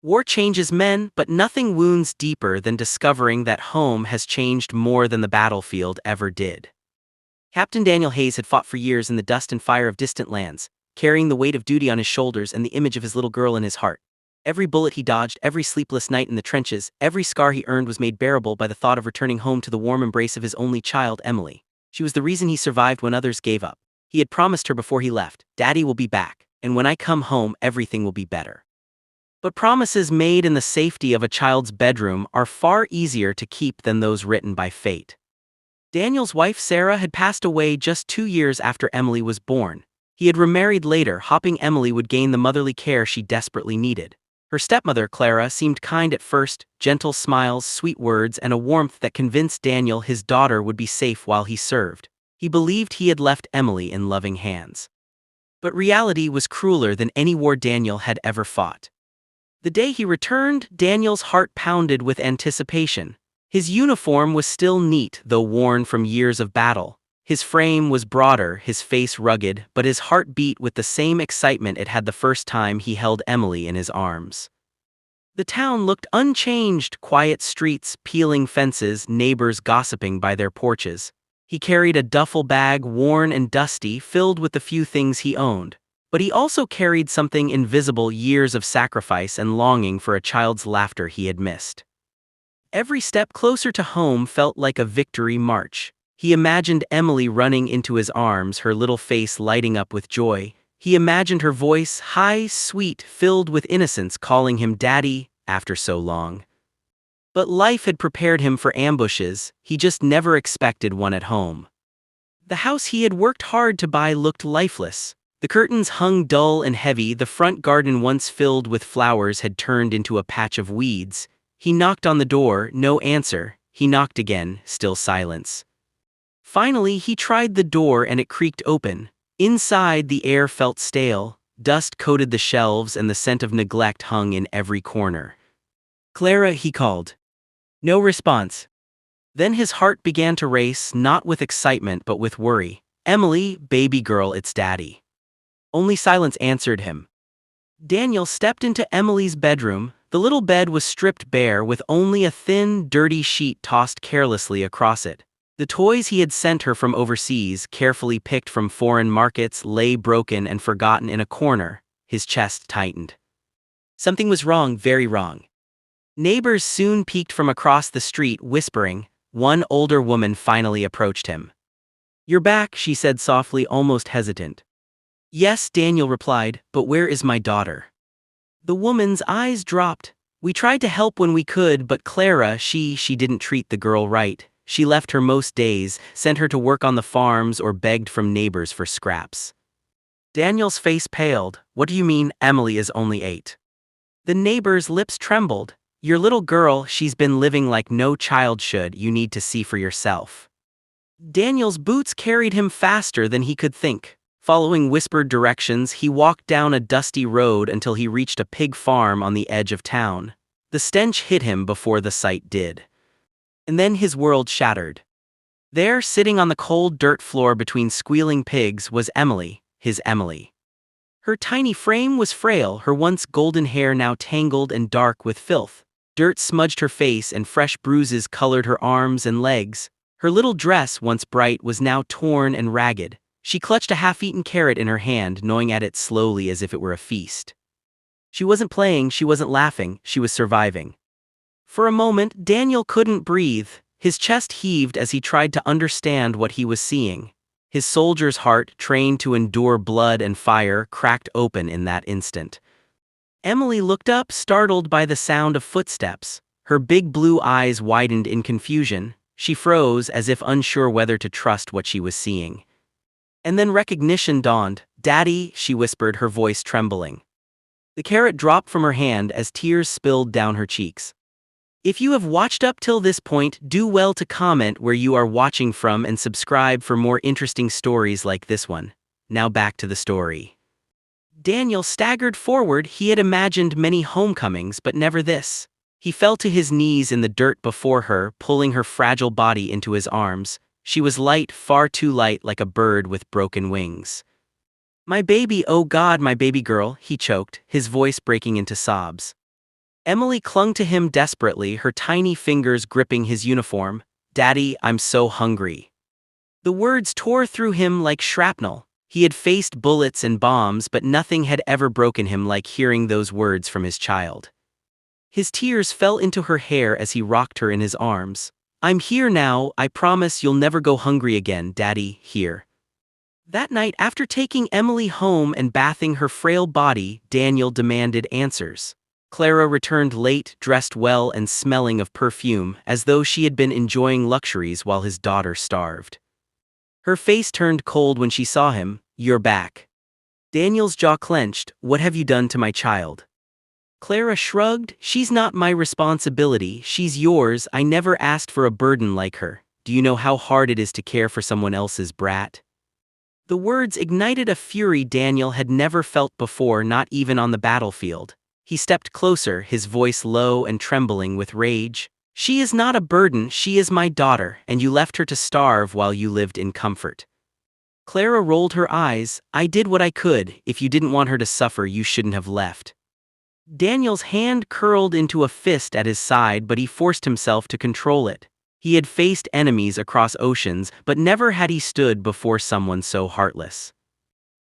War changes men, but nothing wounds deeper than discovering that home has changed more than the battlefield ever did. Captain Daniel Hayes had fought for years in the dust and fire of distant lands, carrying the weight of duty on his shoulders and the image of his little girl in his heart. Every bullet he dodged, every sleepless night in the trenches, every scar he earned was made bearable by the thought of returning home to the warm embrace of his only child, Emily. She was the reason he survived when others gave up. He had promised her before he left, "Daddy will be back, and when I come home, everything will be better." But promises made in the safety of a child's bedroom are far easier to keep than those written by fate. Daniel's wife Sarah had passed away just 2 years after Emily was born. He had remarried later, hoping Emily would gain the motherly care she desperately needed. Her stepmother, Clara, seemed kind at first, gentle smiles, sweet words, and a warmth that convinced Daniel his daughter would be safe while he served. He believed he had left Emily in loving hands. But reality was crueler than any war Daniel had ever fought. The day he returned, Daniel's heart pounded with anticipation. His uniform was still neat, though worn from years of battle. His frame was broader, his face rugged, but his heart beat with the same excitement it had the first time he held Emily in his arms. The town looked unchanged, quiet streets, peeling fences, neighbors gossiping by their porches. He carried a duffel bag, worn and dusty, filled with the few things he owned. But he also carried something invisible: years of sacrifice and longing for a child's laughter he had missed. Every step closer to home felt like a victory march. He imagined Emily running into his arms, her little face lighting up with joy. He imagined her voice, high, sweet, filled with innocence, calling him Daddy after so long. But life had prepared him for ambushes. He just never expected one at home. The house he had worked hard to buy looked lifeless. The curtains hung dull and heavy, the front garden once filled with flowers had turned into a patch of weeds. He knocked on the door, no answer. He knocked again, still silence. Finally, he tried the door and it creaked open. Inside, the air felt stale, dust coated the shelves and the scent of neglect hung in every corner. "Clara," he called. No response. Then his heart began to race, not with excitement but with worry. "Emily, baby girl, it's Daddy." Only silence answered him. Daniel stepped into Emily's bedroom. The little bed was stripped bare, with only a thin, dirty sheet tossed carelessly across it. The toys he had sent her from overseas, carefully picked from foreign markets, lay broken and forgotten in a corner. His chest tightened. Something was wrong, very wrong. Neighbors soon peeked from across the street, whispering. One older woman finally approached him. "You're back," she said softly, almost hesitant. "Yes," Daniel replied, "but where is my daughter?" The woman's eyes dropped. "We tried to help when we could, but Clara, she didn't treat the girl right. She left her most days, sent her to work on the farms or begged from neighbors for scraps." Daniel's face paled. "What do you mean? Emily is only 8. The neighbor's lips trembled. "Your little girl, she's been living like no child should. You need to see for yourself." Daniel's boots carried him faster than he could think. Following whispered directions, he walked down a dusty road until he reached a pig farm on the edge of town. The stench hit him before the sight did. And then his world shattered. There, sitting on the cold dirt floor between squealing pigs, was Emily, his Emily. Her tiny frame was frail, her once golden hair now tangled and dark with filth. Dirt smudged her face and fresh bruises colored her arms and legs. Her little dress, once bright, was now torn and ragged. She clutched a half-eaten carrot in her hand, gnawing at it slowly as if it were a feast. She wasn't playing, she wasn't laughing, she was surviving. For a moment, Daniel couldn't breathe. His chest heaved as he tried to understand what he was seeing. His soldier's heart, trained to endure blood and fire, cracked open in that instant. Emily looked up, startled by the sound of footsteps. Her big blue eyes widened in confusion. She froze, as if unsure whether to trust what she was seeing. And then recognition dawned. "Daddy," she whispered, her voice trembling. The carrot dropped from her hand as tears spilled down her cheeks. If you have watched up till this point, do well to comment where you are watching from and subscribe for more interesting stories like this one. Now back to the story. Daniel staggered forward. He had imagined many homecomings, but never this. He fell to his knees in the dirt before her, pulling her fragile body into his arms. She was light, far too light, like a bird with broken wings. "My baby, oh God, my baby girl," he choked, his voice breaking into sobs. Emily clung to him desperately, her tiny fingers gripping his uniform. "Daddy, I'm so hungry." The words tore through him like shrapnel. He had faced bullets and bombs, but nothing had ever broken him like hearing those words from his child. His tears fell into her hair as he rocked her in his arms. "I'm here now, I promise you'll never go hungry again, Daddy, here." That night, after taking Emily home and bathing her frail body, Daniel demanded answers. Clara returned late, dressed well and smelling of perfume, as though she had been enjoying luxuries while his daughter starved. Her face turned cold when she saw him. "You're back." Daniel's jaw clenched. "What have you done to my child?" Clara shrugged. "She's not my responsibility, she's yours. I never asked for a burden like her. Do you know how hard it is to care for someone else's brat?" The words ignited a fury Daniel had never felt before, not even on the battlefield. He stepped closer, his voice low and trembling with rage. "She is not a burden, she is my daughter, and you left her to starve while you lived in comfort." Clara rolled her eyes. "I did what I could. If you didn't want her to suffer, you shouldn't have left." Daniel's hand curled into a fist at his side, but he forced himself to control it. He had faced enemies across oceans, but never had he stood before someone so heartless.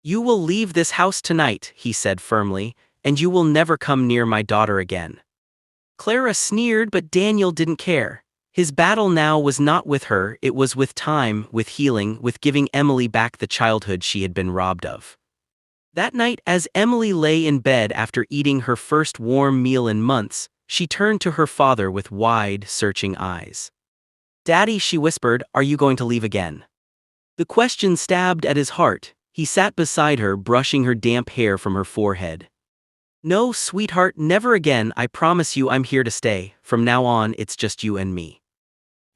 "You will leave this house tonight," he said firmly, "and you will never come near my daughter again." Clara sneered, but Daniel didn't care. His battle now was not with her, it was with time, with healing, with giving Emily back the childhood she had been robbed of. That night, as Emily lay in bed after eating her first warm meal in months, she turned to her father with wide, searching eyes. "Daddy," she whispered, "are you going to leave again?" The question stabbed at his heart. He sat beside her, brushing her damp hair from her forehead. "No, sweetheart, never again. I promise you I'm here to stay. From now on, it's just you and me."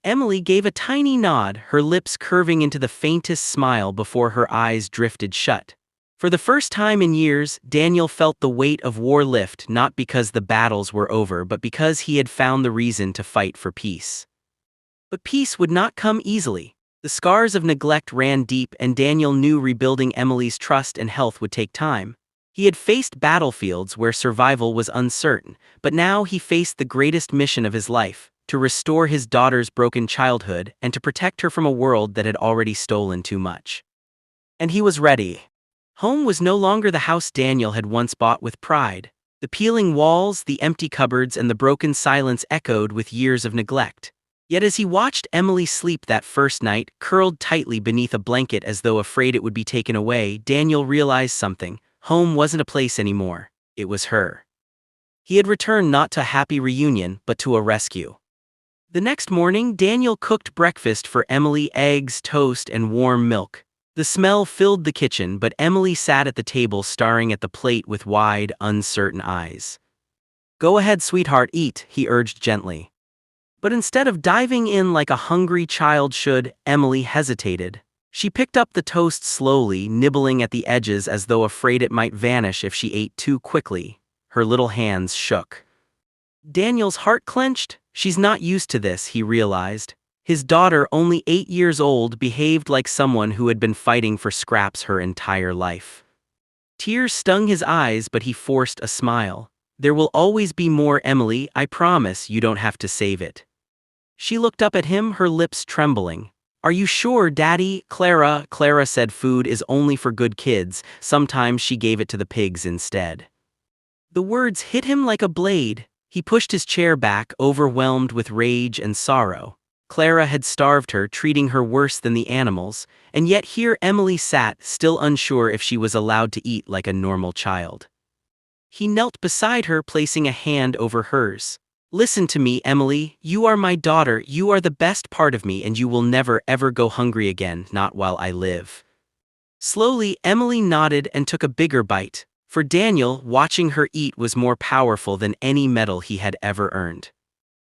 Emily gave a tiny nod, her lips curving into the faintest smile before her eyes drifted shut. For the first time in years, Daniel felt the weight of war lift, not because the battles were over, but because he had found the reason to fight for peace. But peace would not come easily. The scars of neglect ran deep, and Daniel knew rebuilding Emily's trust and health would take time. He had faced battlefields where survival was uncertain, but now he faced the greatest mission of his life: to restore his daughter's broken childhood and to protect her from a world that had already stolen too much. And he was ready. Home was no longer the house Daniel had once bought with pride. The peeling walls, the empty cupboards, and the broken silence echoed with years of neglect. Yet as he watched Emily sleep that first night, curled tightly beneath a blanket as though afraid it would be taken away, Daniel realized something. Home wasn't a place anymore. It was her. He had returned not to a happy reunion, but to a rescue. The next morning, Daniel cooked breakfast for Emily: eggs, toast, and warm milk. The smell filled the kitchen, but Emily sat at the table staring at the plate with wide, uncertain eyes. "Go ahead, sweetheart, eat," he urged gently. But instead of diving in like a hungry child should, Emily hesitated. She picked up the toast slowly, nibbling at the edges as though afraid it might vanish if she ate too quickly. Her little hands shook. Daniel's heart clenched. She's not used to this, he realized. His daughter, only 8 years old, behaved like someone who had been fighting for scraps her entire life. Tears stung his eyes, but he forced a smile. "There will always be more, Emily, I promise. You don't have to save it." She looked up at him, her lips trembling. "Are you sure, Daddy?" Clara said food is only for good kids. Sometimes she gave it to the pigs instead. The words hit him like a blade. He pushed his chair back, overwhelmed with rage and sorrow. Clara had starved her, treating her worse than the animals, and yet here Emily sat, still unsure if she was allowed to eat like a normal child. He knelt beside her, placing a hand over hers. "Listen to me, Emily. You are my daughter, you are the best part of me, and you will never ever go hungry again, not while I live." Slowly, Emily nodded and took a bigger bite. For Daniel, watching her eat was more powerful than any medal he had ever earned.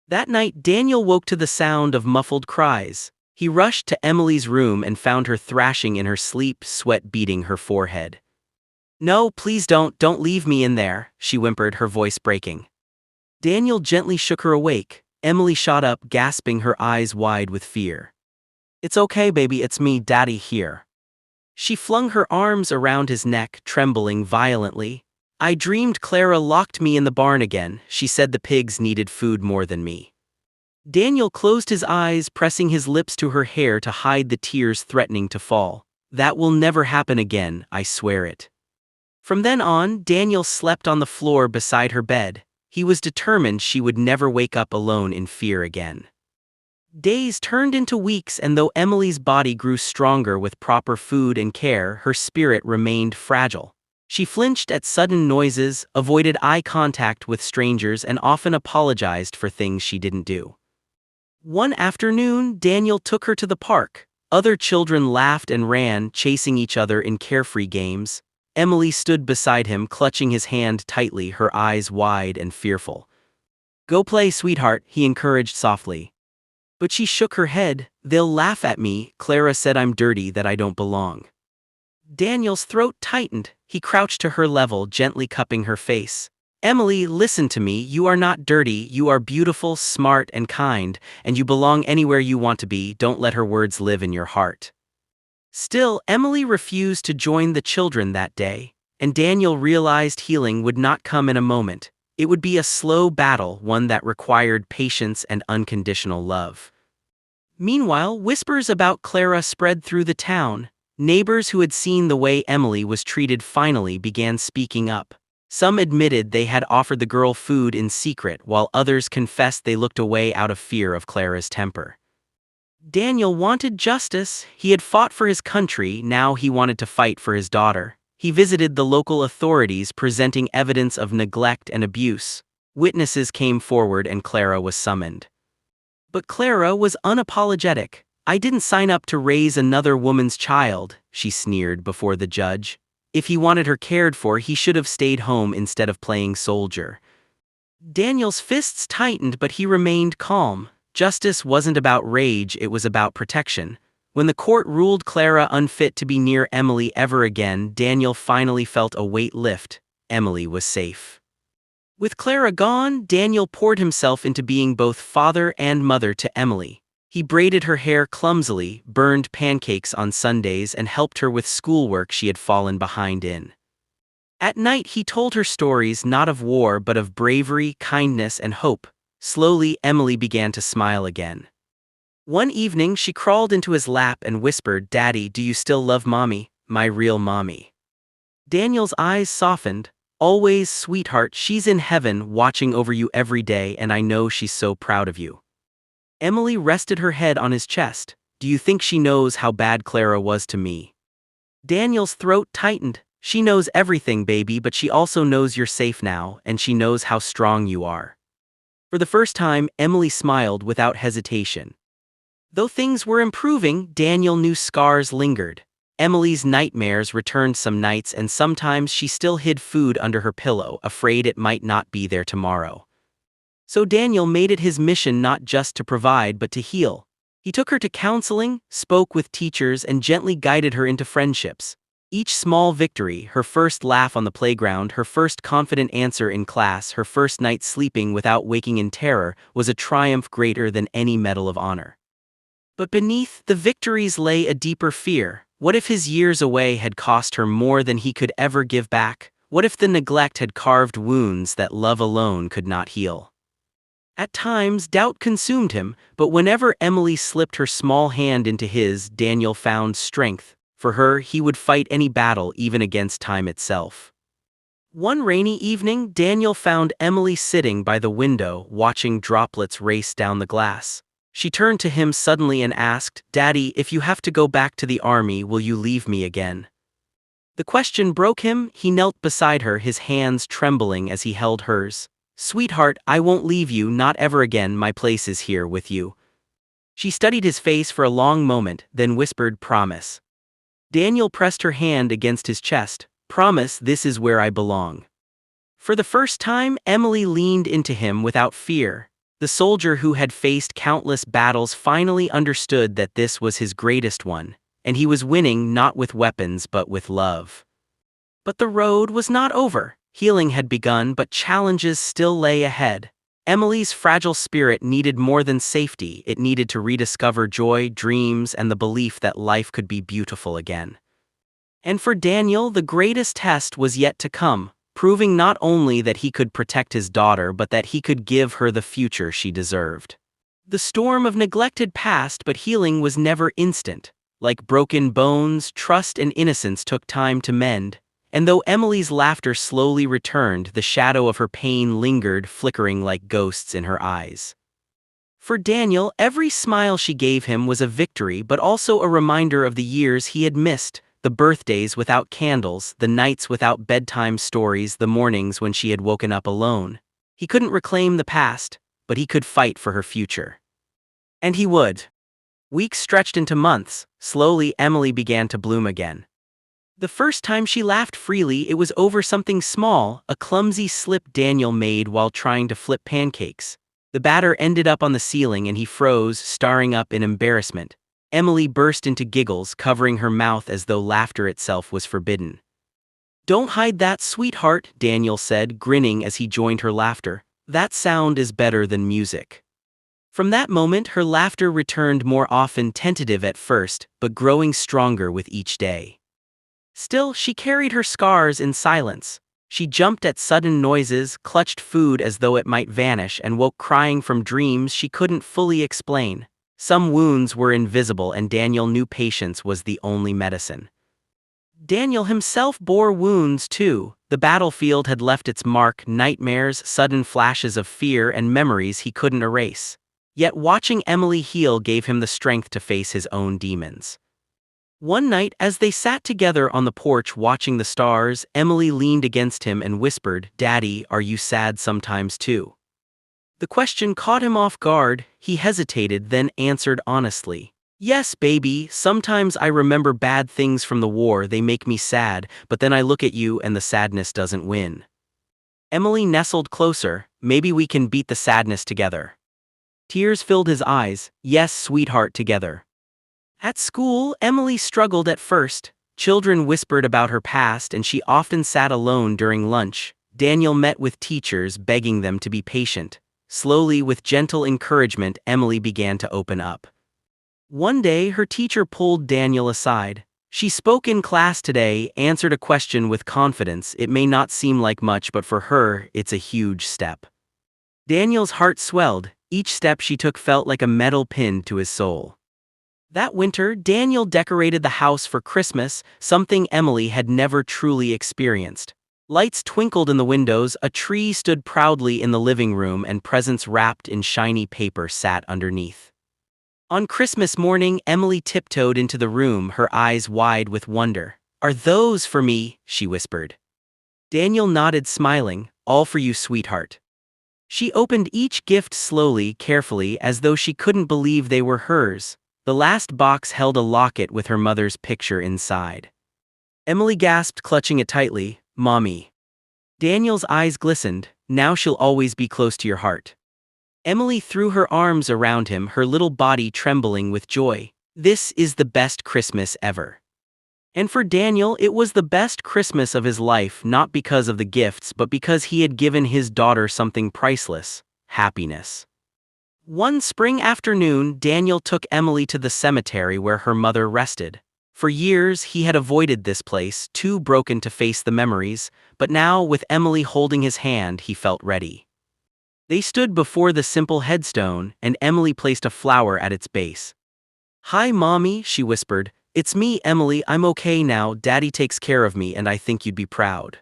That night, Daniel woke to the sound of muffled cries. He rushed to Emily's room and found her thrashing in her sleep, sweat beading her forehead. "No, please don't leave me in there," she whimpered, her voice breaking. Daniel gently shook her awake. Emily shot up, gasping, her eyes wide with fear. "It's okay, baby, it's me, Daddy, here." She flung her arms around his neck, trembling violently. I dreamed Clara locked me in the barn again. She said the pigs needed food more than me. Daniel closed his eyes, pressing his lips to her hair to hide the tears threatening to fall. That will never happen again, I swear it. From then on, Daniel slept on the floor beside her bed. He was determined she would never wake up alone in fear again. Days turned into weeks, and though Emily's body grew stronger with proper food and care, her spirit remained fragile. She flinched at sudden noises, avoided eye contact with strangers, and often apologized for things she didn't do. One afternoon, Daniel took her to the park. Other children laughed and ran, chasing each other in carefree games. Emily stood beside him, clutching his hand tightly, her eyes wide and fearful. "Go play, sweetheart," he encouraged softly. But she shook her head. "They'll laugh at me. Clara said I'm dirty, that I don't belong." Daniel's throat tightened. He crouched to her level, gently cupping her face. "Emily, listen to me. You are not dirty. You are beautiful, smart, and kind, and you belong anywhere you want to be. Don't let her words live in your heart." Still, Emily refused to join the children that day, and Daniel realized healing would not come in a moment. It would be a slow battle, one that required patience and unconditional love. Meanwhile, whispers about Clara spread through the town. Neighbors who had seen the way Emily was treated finally began speaking up. Some admitted they had offered the girl food in secret, while others confessed they looked away out of fear of Clara's temper. Daniel wanted justice. He had fought for his country, now he wanted to fight for his daughter. He visited the local authorities, presenting evidence of neglect and abuse. Witnesses came forward and Clara was summoned. But Clara was unapologetic. "I didn't sign up to raise another woman's child," she sneered before the judge. If he wanted her cared for, he should have stayed home instead of playing soldier. Daniel's fists tightened, but he remained calm. Justice wasn't about rage, it was about protection. When the court ruled Clara unfit to be near Emily ever again, Daniel finally felt a weight lift. Emily was safe. With Clara gone, Daniel poured himself into being both father and mother to Emily. He braided her hair clumsily, burned pancakes on Sundays, and helped her with schoolwork she had fallen behind in. At night, he told her stories not of war but of bravery, kindness, and hope. Slowly, Emily began to smile again. One evening, she crawled into his lap and whispered, "Daddy, do you still love Mommy, my real mommy?" Daniel's eyes softened. "Always, sweetheart, she's in heaven watching over you every day, and I know she's so proud of you." Emily rested her head on his chest. "Do you think she knows how bad Clara was to me?" Daniel's throat tightened. "She knows everything, baby, but she also knows you're safe now, and she knows how strong you are." For the first time, Emily smiled without hesitation. Though things were improving, Daniel knew scars lingered. Emily's nightmares returned some nights, and sometimes she still hid food under her pillow, afraid it might not be there tomorrow. So Daniel made it his mission not just to provide but to heal. He took her to counseling, spoke with teachers, and gently guided her into friendships. Each small victory, her first laugh on the playground, her first confident answer in class, her first night sleeping without waking in terror, was a triumph greater than any Medal of Honor. But beneath the victories lay a deeper fear. What if his years away had cost her more than he could ever give back? What if the neglect had carved wounds that love alone could not heal? At times, doubt consumed him, but whenever Emily slipped her small hand into his, Daniel found strength. For her, he would fight any battle, even against time itself. One rainy evening, Daniel found Emily sitting by the window, watching droplets race down the glass. She turned to him suddenly and asked, "Daddy, if you have to go back to the army, will you leave me again?" The question broke him. He knelt beside her, his hands trembling as he held hers. "Sweetheart, I won't leave you, not ever again. My place is here with you." She studied his face for a long moment, then whispered, "Promise." Daniel pressed her hand against his chest. "Promise, this is where I belong." For the first time, Emily leaned into him without fear. The soldier who had faced countless battles finally understood that this was his greatest one, and he was winning not with weapons but with love. But the road was not over. Healing had begun, but challenges still lay ahead. Emily's fragile spirit needed more than safety. It needed to rediscover joy, dreams, and the belief that life could be beautiful again. And for Daniel, the greatest test was yet to come. proving not only that he could protect his daughter but that he could give her the future she deserved. The storm of neglect had passed, but healing was never instant. Like broken bones, trust and innocence took time to mend, and though Emily's laughter slowly returned, the shadow of her pain lingered, flickering like ghosts in her eyes. For Daniel, every smile she gave him was a victory, but also a reminder of the years he had missed, the birthdays without candles, the nights without bedtime stories, the mornings when she had woken up alone. He couldn't reclaim the past, but he could fight for her future. And he would. Weeks stretched into months. Slowly, Emily began to bloom again. The first time she laughed freely, it was over something small, a clumsy slip Daniel made while trying to flip pancakes. The batter ended up on the ceiling and he froze, staring up in embarrassment. Emily burst into giggles, covering her mouth as though laughter itself was forbidden. "Don't hide that, sweetheart," Daniel said, grinning as he joined her laughter. "That sound is better than music." From that moment, her laughter returned, more often, tentative at first, but growing stronger with each day. Still, she carried her scars in silence. She jumped at sudden noises, clutched food as though it might vanish, and woke crying from dreams she couldn't fully explain. Some wounds were invisible, and Daniel knew patience was the only medicine. Daniel himself bore wounds too. The battlefield had left its mark: nightmares, sudden flashes of fear, and memories he couldn't erase. Yet watching Emily heal gave him the strength to face his own demons. One night, as they sat together on the porch watching the stars, Emily leaned against him and whispered, "Daddy, are you sad sometimes too?" The question caught him off guard. He hesitated, then answered honestly, "Yes, baby, sometimes I remember bad things from the war, they make me sad, but then I look at you and the sadness doesn't win." Emily nestled closer. "Maybe we can beat the sadness together." Tears filled his eyes. "Yes, sweetheart, together." At school, Emily struggled at first. Children whispered about her past and she often sat alone during lunch. Daniel met with teachers, begging them to be patient. Slowly, with gentle encouragement, Emily began to open up. One day, her teacher pulled Daniel aside. "She spoke in class today, answered a question with confidence. It may not seem like much, but for her, it's a huge step." Daniel's heart swelled. Each step she took felt like a metal pinned to his soul. That winter, Daniel decorated the house for Christmas, something Emily had never truly experienced. Lights twinkled in the windows, a tree stood proudly in the living room, and presents wrapped in shiny paper sat underneath. On Christmas morning, Emily tiptoed into the room, her eyes wide with wonder. "Are those for me?" she whispered. Daniel nodded, smiling. "All for you, sweetheart." She opened each gift slowly, carefully, as though she couldn't believe they were hers. The last box held a locket with her mother's picture inside. Emily gasped, clutching it tightly. "Mommy." Daniel's eyes glistened. "Now she'll always be close to your heart." Emily threw her arms around him, her little body trembling with joy. "This is the best Christmas ever." And for Daniel, it was the best Christmas of his life, not because of the gifts, but because he had given his daughter something priceless: happiness. One spring afternoon, Daniel took Emily to the cemetery where her mother rested. For years, he had avoided this place, too broken to face the memories, but now, with Emily holding his hand, he felt ready. They stood before the simple headstone, and Emily placed a flower at its base. "Hi, Mommy," she whispered. "It's me, Emily. I'm okay now. Daddy takes care of me, and I think you'd be proud."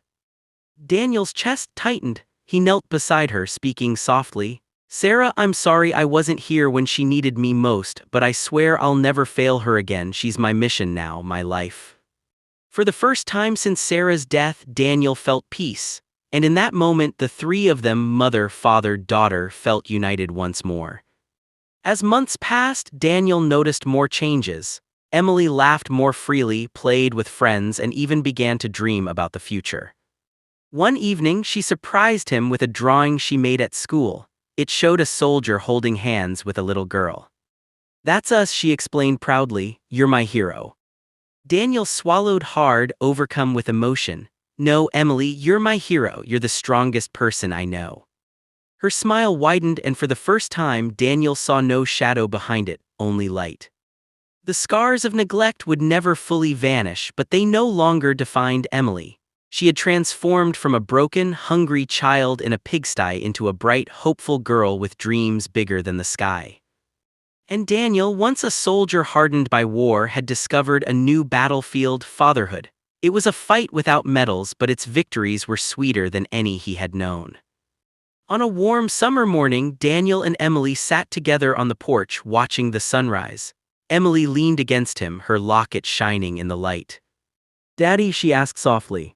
Daniel's chest tightened. He knelt beside her, speaking softly. "Sarah, I'm sorry I wasn't here when she needed me most, but I swear I'll never fail her again. She's my mission now, my life." For the first time since Sarah's death, Daniel felt peace. And in that moment, the three of them, mother, father, daughter, felt united once more. As months passed, Daniel noticed more changes. Emily laughed more freely, played with friends, and even began to dream about the future. One evening, she surprised him with a drawing she made at school. It showed a soldier holding hands with a little girl. "That's us," she explained proudly. "You're my hero." Daniel swallowed hard, overcome with emotion. "No, Emily, you're my hero. You're the strongest person I know." Her smile widened, and for the first time, Daniel saw no shadow behind it, only light. The scars of neglect would never fully vanish, but they no longer defined Emily. She had transformed from a broken, hungry child in a pigsty into a bright, hopeful girl with dreams bigger than the sky. And Daniel, once a soldier hardened by war, had discovered a new battlefield: fatherhood. It was a fight without medals, but its victories were sweeter than any he had known. On a warm summer morning, Daniel and Emily sat together on the porch watching the sunrise. Emily leaned against him, her locket shining in the light. "Daddy," she asked softly.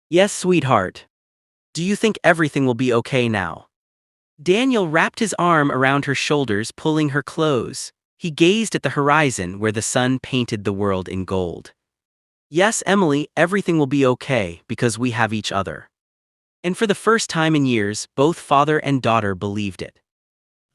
"Yes, sweetheart. Do you think everything will be okay now?" Daniel wrapped his arm around her shoulders, pulling her close. He gazed at the horizon where the sun painted the world in gold. "Yes, Emily, everything will be okay because we have each other." And for the first time in years, both father and daughter believed it.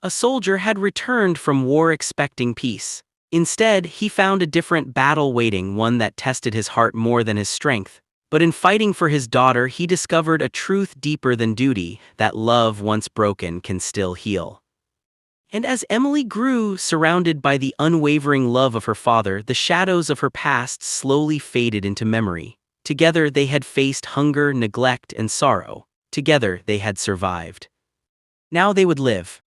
A soldier had returned from war expecting peace. Instead, he found a different battle waiting, one that tested his heart more than his strength. But in fighting for his daughter, he discovered a truth deeper than duty: that love once broken can still heal. And as Emily grew, surrounded by the unwavering love of her father, the shadows of her past slowly faded into memory. Together they had faced hunger, neglect, and sorrow. Together they had survived. Now they would live,